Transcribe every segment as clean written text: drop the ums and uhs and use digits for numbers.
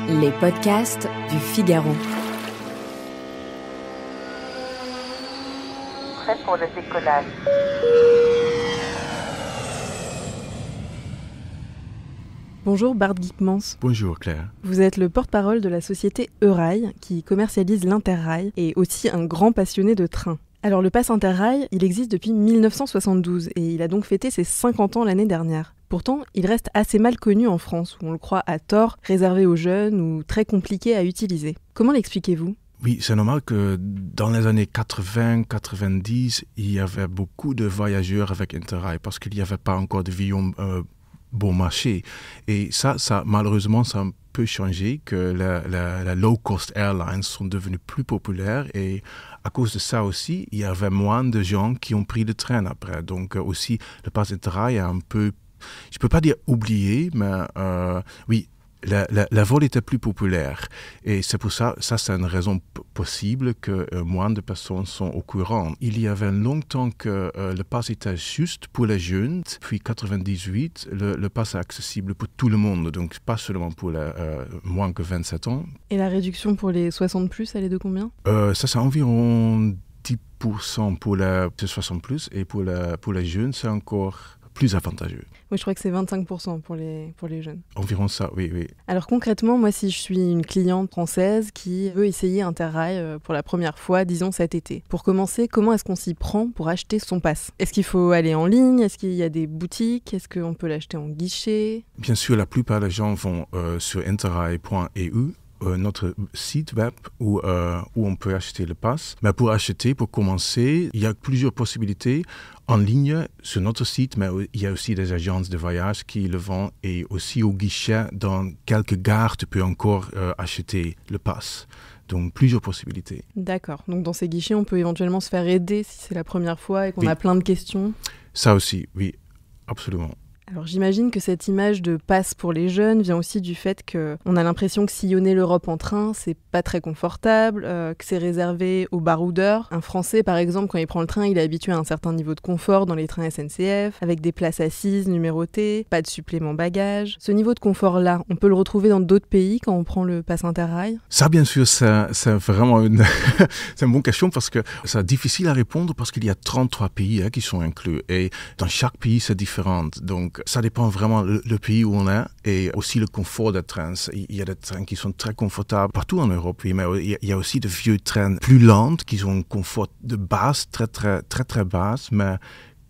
Les podcasts du Figaro. Prêt pour le décollage. Bonjour Bart Guipmans. Bonjour Claire. Vous êtes le porte-parole de la société Eurail qui commercialise l'Interrail et aussi un grand passionné de train. Alors le pass Interrail, il existe depuis 1972 et il a donc fêté ses 50 ans l'année dernière. Pourtant, il reste assez mal connu en France, où on le croit à tort, réservé aux jeunes ou très compliqué à utiliser. Comment l'expliquez-vous ? Oui, c'est normal que dans les années 80-90, il y avait beaucoup de voyageurs avec Interrail parce qu'il n'y avait pas encore de avions bon marché. Et ça malheureusement, ça a un peu changé, que la low-cost airlines sont devenues plus populaires et à cause de ça aussi, il y avait moins de gens qui ont pris le train après. Donc aussi, le pass Interrail a un peu, je ne peux pas dire oublié, mais oui, la vol était plus populaire. Et c'est pour ça c'est une raison possible que moins de personnes sont au courant. Il y avait longtemps que le pass était juste pour les jeunes. Puis 1998, le pass est accessible pour tout le monde, donc pas seulement pour les moins que 27 ans. Et la réduction pour les 60+, elle est de combien ? Ça, c'est environ 10% pour les 60+, et pour les jeunes, c'est encore plus avantageux. Oui, je crois que c'est 25% pour les jeunes. Environ ça, oui. Alors concrètement, moi, si je suis une cliente française qui veut essayer Interrail pour la première fois, disons cet été, pour commencer, comment est-ce qu'on s'y prend pour acheter son pass ? Est-ce qu'il faut aller en ligne ? Est-ce qu'il y a des boutiques ? Est-ce qu'on peut l'acheter en guichet ? Bien sûr, la plupart des gens vont sur interrail.eu, notre site web où on peut acheter le pass. Mais pour commencer, il y a plusieurs possibilités en ligne sur notre site, mais il y a aussi des agences de voyage qui le vendent, et aussi au guichet dans quelques gares, tu peux encore acheter le pass. Donc plusieurs possibilités. D'accord. Donc dans ces guichets, on peut éventuellement se faire aider si c'est la première fois et qu'on a plein de questions. Ça aussi, oui, absolument. Alors j'imagine que cette image de passe pour les jeunes vient aussi du fait qu'on a l'impression que sillonner l'Europe en train, c'est pas très confortable, que c'est réservé aux baroudeurs. Un Français, par exemple, quand il prend le train, il est habitué à un certain niveau de confort dans les trains SNCF, avec des places assises numérotées, pas de supplément bagages. Ce niveau de confort-là, on peut le retrouver dans d'autres pays quand on prend le pass Interrail ? Ça, bien sûr, c'est vraiment c'est une bonne question, parce que c'est difficile à répondre parce qu'il y a 33 pays qui sont inclus, et dans chaque pays, c'est différent. Donc, ça dépend vraiment le pays où on est, et aussi le confort des trains. Il y a des trains qui sont très confortables partout en Europe, oui, mais il y a aussi de vieux trains plus lents qui ont un confort de base très basse, mais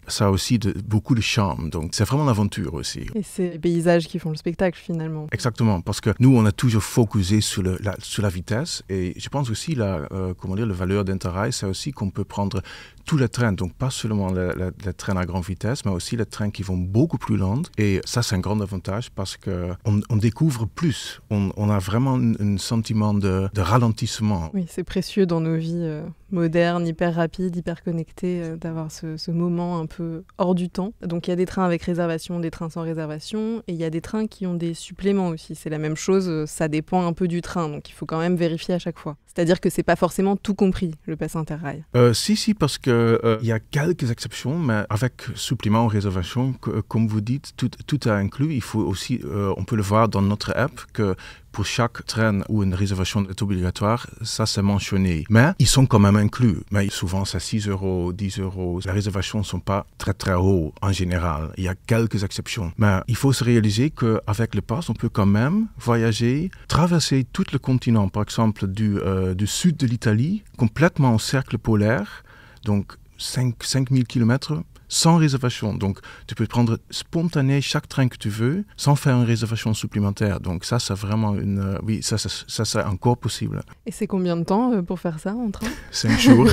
ça a aussi beaucoup de charme. Donc, c'est vraiment l'aventure aussi. Et c'est les paysages qui font le spectacle, finalement. Exactement, parce que nous, on a toujours focusé sur la vitesse. Et je pense aussi, la valeur d'Interrail, c'est aussi qu'on peut prendre tous les trains, donc pas seulement les trains à grande vitesse, mais aussi les trains qui vont beaucoup plus lents. Et ça, c'est un grand avantage parce qu'on découvre plus. On a vraiment un sentiment de ralentissement. Oui, c'est précieux dans nos vies modernes, hyper rapides, hyper connectées, d'avoir ce moment un peu hors du temps. Donc il y a des trains avec réservation, des trains sans réservation, et il y a des trains qui ont des suppléments aussi. C'est la même chose, ça dépend un peu du train, donc il faut quand même vérifier à chaque fois. C'est-à-dire que c'est pas forcément tout compris, le pass Interrail. Si, parce que il y a quelques exceptions, mais avec supplément ou réservation, comme vous dites, tout est inclus. Il faut aussi, on peut le voir dans notre app, que pour chaque train où une réservation est obligatoire, ça c'est mentionné. Mais ils sont quand même inclus. Mais souvent c'est 6 €, 10 €. Les réservations ne sont pas très hautes en général. Il y a quelques exceptions. Mais il faut se réaliser qu'avec le pass, on peut quand même voyager, traverser tout le continent, par exemple du sud de l'Italie, complètement au cercle polaire, donc 5000 km, sans réservation. Donc, tu peux prendre spontané chaque train que tu veux, sans faire une réservation supplémentaire. Donc, ça, c'est vraiment oui, ça, c'est encore possible. Et c'est combien de temps pour faire ça en train ? 5 jours.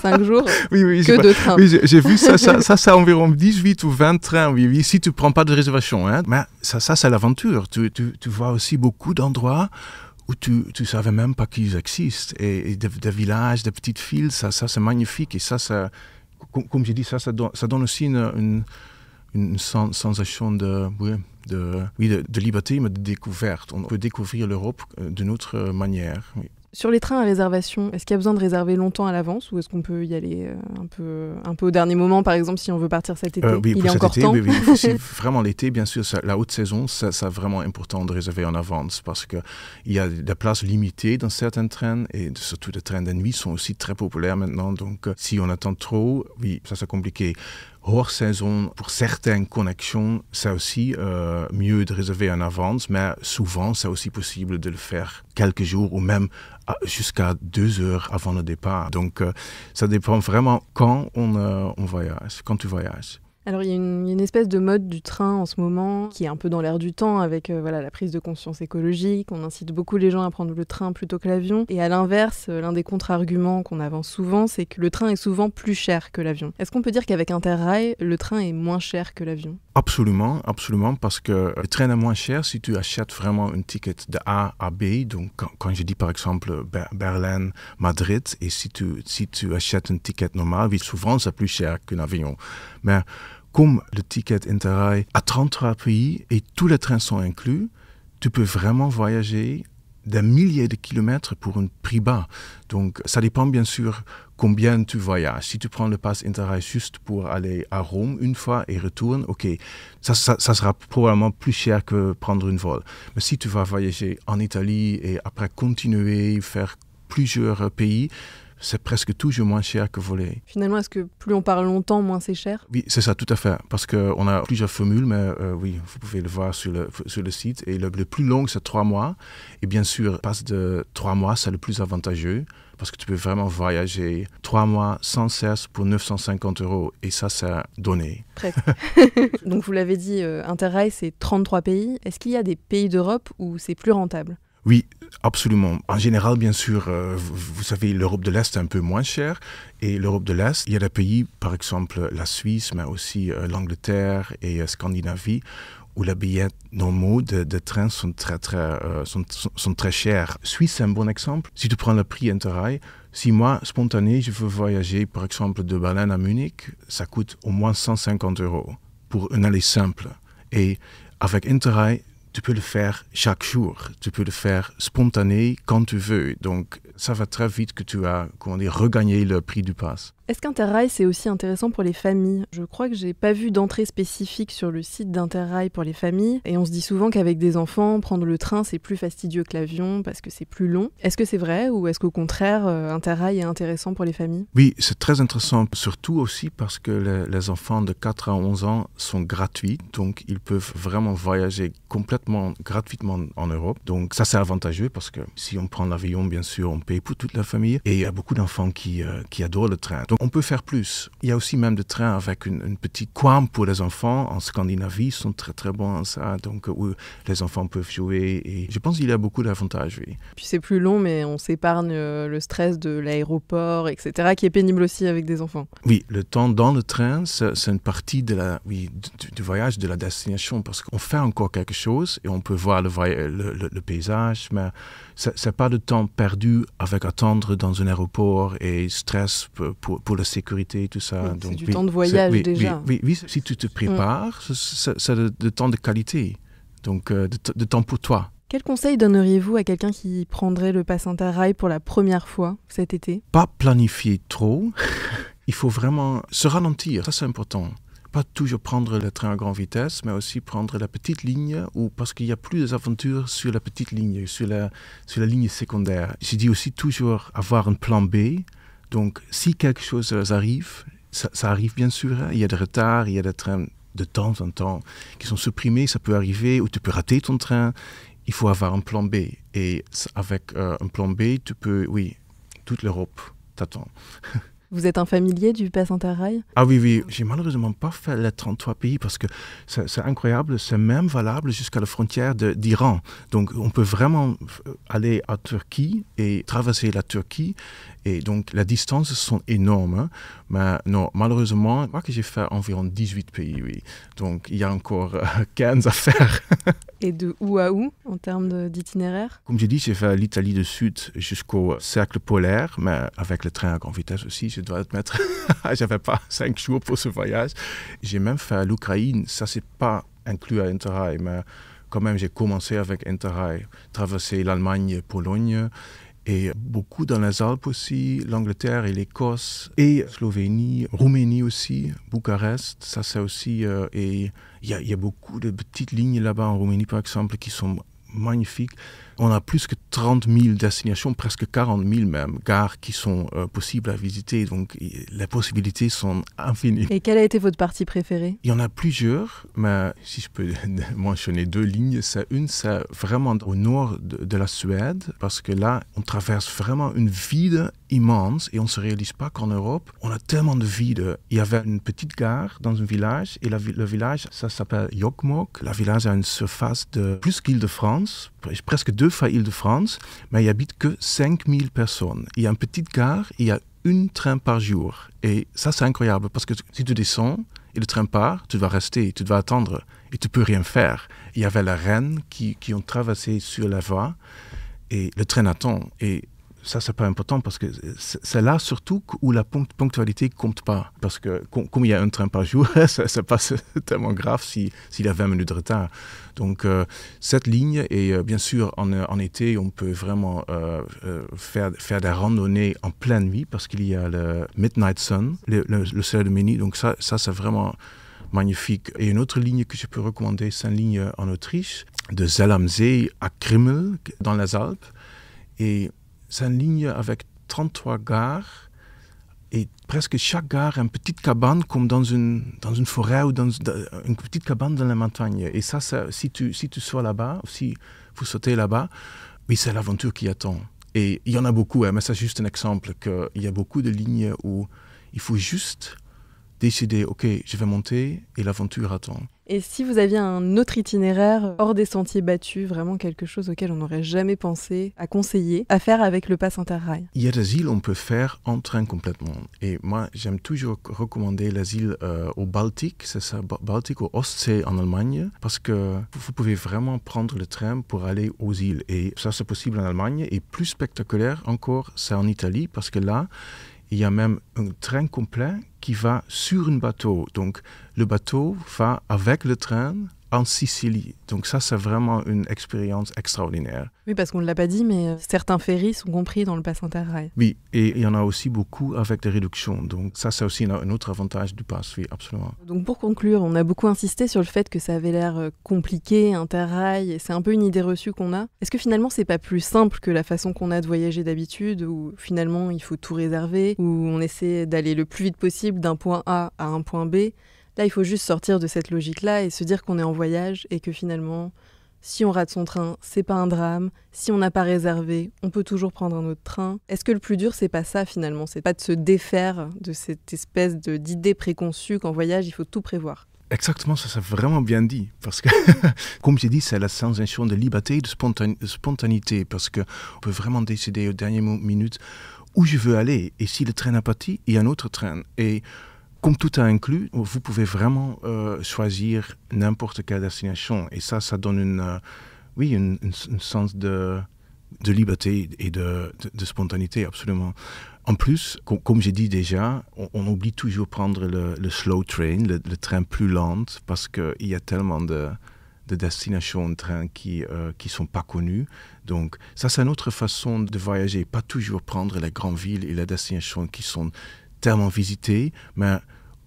5 jours ? Oui, que de trains. Oui, j'ai vu ça, c'est environ 18 ou 20 trains, oui, si tu ne prends pas de réservation. Hein. Mais ça, c'est l'aventure. Tu vois aussi beaucoup d'endroits où tu ne savais même pas qu'ils existent. Et des villages, des petites villes, ça c'est magnifique. Et ça comme j'ai dit, ça donne aussi une sensation de liberté, mais de découverte. On peut découvrir l'Europe d'une autre manière. Oui. Sur les trains à réservation, est-ce qu'il y a besoin de réserver longtemps à l'avance ou est-ce qu'on peut y aller un peu au dernier moment, par exemple, si on veut partir cet été? Oui, Il est encore temps. Oui. Si vraiment l'été, bien sûr, la haute saison, c'est vraiment important de réserver en avance parce qu'il y a des places limitées dans certains trains et surtout les trains de nuit sont aussi très populaires maintenant. Donc, si on attend trop, oui, ça c'est compliqué. Hors saison, pour certaines connexions, c'est aussi mieux de réserver en avance, mais souvent, c'est aussi possible de le faire quelques jours ou même jusqu'à 2 heures avant le départ. Donc, ça dépend vraiment quand on voyage, quand tu voyages. Alors, il y a une espèce de mode du train en ce moment qui est un peu dans l'air du temps avec la prise de conscience écologique. On incite beaucoup les gens à prendre le train plutôt que l'avion. Et à l'inverse, l'un des contre-arguments qu'on avance souvent, c'est que le train est souvent plus cher que l'avion. Est-ce qu'on peut dire qu'avec Interrail, le train est moins cher que l'avion? Absolument, parce que le train est moins cher si tu achètes vraiment un ticket de A à B. Donc, quand je dis par exemple Berlin, Madrid, et si tu achètes un ticket normal, oui, souvent c'est plus cher qu'un avion. Mais comme le ticket Interrail à 33 pays et tous les trains sont inclus, tu peux vraiment voyager des milliers de kilomètres pour un prix bas. Donc, ça dépend bien sûr combien tu voyages. Si tu prends le pass Interrail juste pour aller à Rome une fois et retourne, ok, ça sera probablement plus cher que prendre un vol. Mais si tu vas voyager en Italie et après continuer, faire plusieurs pays, c'est presque toujours moins cher que voler. Finalement, est-ce que plus on parle longtemps, moins c'est cher? Oui, c'est ça, tout à fait. Parce qu'on a plusieurs formules, mais oui, vous pouvez le voir sur le site. Et le plus long, c'est 3 mois. Et bien sûr, passe de 3 mois, c'est le plus avantageux. Parce que tu peux vraiment voyager 3 mois sans cesse pour 950 €. Et ça, c'est donné. Presque. Donc, vous l'avez dit, Interrail, c'est 33 pays. Est-ce qu'il y a des pays d'Europe où c'est plus rentable? Oui, absolument. En général, bien sûr, vous savez, l'Europe de l'Est est un peu moins chère. Et l'Europe de l'Est, il y a des pays, par exemple la Suisse, mais aussi l'Angleterre et Scandinavie, où les billets normaux de train sont très chers. Suisse, c'est un bon exemple. Si tu prends le prix Interrail, si moi, spontané, je veux voyager, par exemple, de Berlin à Munich, ça coûte au moins 150 € pour un aller simple. Et avec Interrail, tu peux le faire chaque jour, tu peux le faire spontané quand tu veux. Donc, ça va très vite que tu as, regagné le prix du pass. Est-ce qu'Interrail, c'est aussi intéressant pour les familles? Je crois que j'ai pas vu d'entrée spécifique sur le site d'Interrail pour les familles. Et on se dit souvent qu'avec des enfants, prendre le train, c'est plus fastidieux que l'avion parce que c'est plus long. Est-ce que c'est vrai ou est-ce qu'au contraire, Interrail est intéressant pour les familles? Oui, c'est très intéressant, surtout aussi parce que les enfants de 4 à 11 ans sont gratuits. Donc, ils peuvent vraiment voyager complètement gratuitement en Europe. Donc, ça, c'est avantageux parce que si on prend l'avion, bien sûr, on paye pour toute la famille. Et il y a beaucoup d'enfants qui adorent le train. Donc, on peut faire plus. Il y a aussi même des trains avec une petite coin pour les enfants. En Scandinavie, ils sont très très bons en ça. Donc, où les enfants peuvent jouer. Et je pense qu'il y a beaucoup d'avantages, oui. Puis c'est plus long, mais on s'épargne le stress de l'aéroport, etc., qui est pénible aussi avec des enfants. Oui, le temps dans le train, c'est une partie du voyage, de la destination. Parce qu'on fait encore quelque chose et on peut voir le paysage, mais c'est pas de temps perdu avec attendre dans un aéroport et stress pour la sécurité et tout ça. Oui, donc, c'est du temps de voyage déjà. Oui, si tu te prépares, c'est de temps de qualité, donc de temps pour toi. Quel conseil donneriez-vous à quelqu'un qui prendrait le pass Interrail pour la première fois cet été? Pas planifier trop, il faut vraiment se ralentir, ça c'est important. Pas toujours prendre le train à grande vitesse, mais aussi prendre la petite ligne, parce qu'il y a plus d'aventures sur la petite ligne, sur la ligne secondaire. Je dis aussi toujours avoir un plan B. Donc, si quelque chose arrive, ça arrive bien sûr. Hein. Il y a des retards, il y a des trains de temps en temps qui sont supprimés, ça peut arriver, ou tu peux rater ton train. Il faut avoir un plan B. Et avec un plan B, tu peux, oui, toute l'Europe t'attend. Vous êtes un familier du pass Interrail? Ah oui, j'ai malheureusement pas fait les 33 pays parce que c'est incroyable, c'est même valable jusqu'à la frontière d'Iran. Donc on peut vraiment aller à Turquie et traverser la Turquie et donc les distances sont énormes. Hein. Mais non, malheureusement, je crois que j'ai fait environ 18 pays, oui. Donc il y a encore 15 à faire. Et de où à où en termes d'itinéraire? Comme j'ai dit, j'ai fait l'Italie du Sud jusqu'au cercle polaire, mais avec le train à grande vitesse aussi, je dois admettre. J'avais pas 5 jours pour ce voyage. J'ai même fait l'Ukraine, ça c'est pas inclus à Interrail, mais quand même j'ai commencé avec Interrail, traverser l'Allemagne, Pologne, Et beaucoup dans les Alpes aussi, l'Angleterre et l'Écosse, et Slovénie, Roumanie aussi, Bucarest, ça c'est aussi... et il y a beaucoup de petites lignes là-bas en Roumanie par exemple qui sont magnifiques. On a plus que 30 000 destinations, presque 40 000 même, gares qui sont possibles à visiter. Donc les possibilités sont infinies. Et quelle a été votre partie préférée? Il y en a plusieurs, mais si je peux mentionner 2 lignes, c'est vraiment au nord de la Suède, parce que là, on traverse vraiment une vide immense et on ne se réalise pas qu'en Europe, on a tellement de vide. Il y avait une petite gare dans un village et le village, ça s'appelle Jokkmokk. Le village a une surface de plus qu'Île-de-France, presque 2 fois Île-de-France, mais il n'y habite que 5 000 personnes. Il y a une petite gare, il y a un train par jour. Et ça, c'est incroyable parce que si tu descends et le train part, tu vas rester, tu vas attendre et tu ne peux rien faire. Il y avait les rennes qui ont traversé sur la voie et le train attend. Et ça, c'est pas important parce que c'est là surtout où la ponctualité ne compte pas. Parce que comme il y a un train par jour, c'est pas tellement grave s'il y a 20 minutes de retard. Donc, cette ligne, et bien sûr, en été, on peut vraiment faire des randonnées en pleine nuit parce qu'il y a le Midnight Sun, le soleil de minuit. Donc, ça c'est vraiment magnifique. Et une autre ligne que je peux recommander, c'est une ligne en Autriche, de Zell am See à Krimmel, dans les Alpes. Et c'est une ligne avec 33 gares et presque chaque gare a une petite cabane comme dans une forêt ou dans une petite cabane dans la montagne. Et ça si tu sois là-bas, si vous sautez là-bas, oui, c'est l'aventure qui attend. Et il y en a beaucoup, mais c'est juste un exemple qu'il y a beaucoup de lignes où il faut juste décider, ok, je vais monter et l'aventure attend. Et si vous aviez un autre itinéraire hors des sentiers battus, vraiment quelque chose auquel on n'aurait jamais pensé, à conseiller, à faire avec le pass Interrail? Il y a des îles on peut faire en train complètement. Et moi, j'aime toujours recommander les îles au Baltique, c'est ça, Baltique, au Ostsee en Allemagne, parce que vous pouvez vraiment prendre le train pour aller aux îles. Et ça, c'est possible en Allemagne. Et plus spectaculaire encore, c'est en Italie, parce que là, il y a même un train complet qui va sur un bateau. Donc, le bateau va avec le train en Sicile. Donc ça, c'est vraiment une expérience extraordinaire. Oui, parce qu'on ne l'a pas dit, mais certains ferries sont compris dans le pass Interrail. Oui, et il y en a aussi beaucoup avec des réductions. Donc ça, c'est aussi un autre avantage du pass, oui, absolument. Donc pour conclure, on a beaucoup insisté sur le fait que ça avait l'air compliqué, Interrail, et c'est un peu une idée reçue qu'on a. Est-ce que finalement, c'est pas plus simple que la façon qu'on a de voyager d'habitude, où finalement, il faut tout réserver, où on essaie d'aller le plus vite possible d'un point A à un point B? Là, il faut juste sortir de cette logique-là et se dire qu'on est en voyage et que finalement, si on rate son train, c'est pas un drame. Si on n'a pas réservé, on peut toujours prendre un autre train. Est-ce que le plus dur, c'est pas ça finalement? C'est pas de se défaire de cette espèce d'idée préconçue qu'en voyage, il faut tout prévoir? Exactement, ça c'est vraiment bien dit. Parce que, comme j'ai dit, c'est la sensation de liberté et de spontanéité. Parce qu'on peut vraiment décider aux dernières minutes où je veux aller. Et si le train a parti, il y a un autre train. Et comme tout est inclus, vous pouvez vraiment choisir n'importe quelle destination. Et ça donne un sens de liberté et de spontanéité, absolument. En plus, comme j'ai dit déjà, on oublie toujours de prendre le slow train, le train plus lent, parce qu'il y a tellement de destinations de train qui sont pas connues. Donc ça, c'est une autre façon de voyager. Pas toujours prendre les grandes villes et les destinations qui sont tellement visité, mais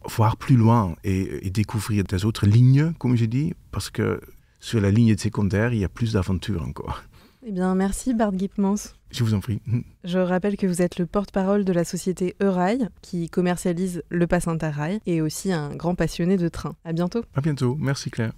voir plus loin et découvrir des autres lignes, comme je dis, parce que sur la ligne secondaire, il y a plus d'aventures encore. Eh bien, merci Bart Gipmans. Je vous en prie. Je rappelle que vous êtes le porte-parole de la société Eurail, qui commercialise le pass Interrail, et aussi un grand passionné de train. À bientôt. À bientôt. Merci Claire.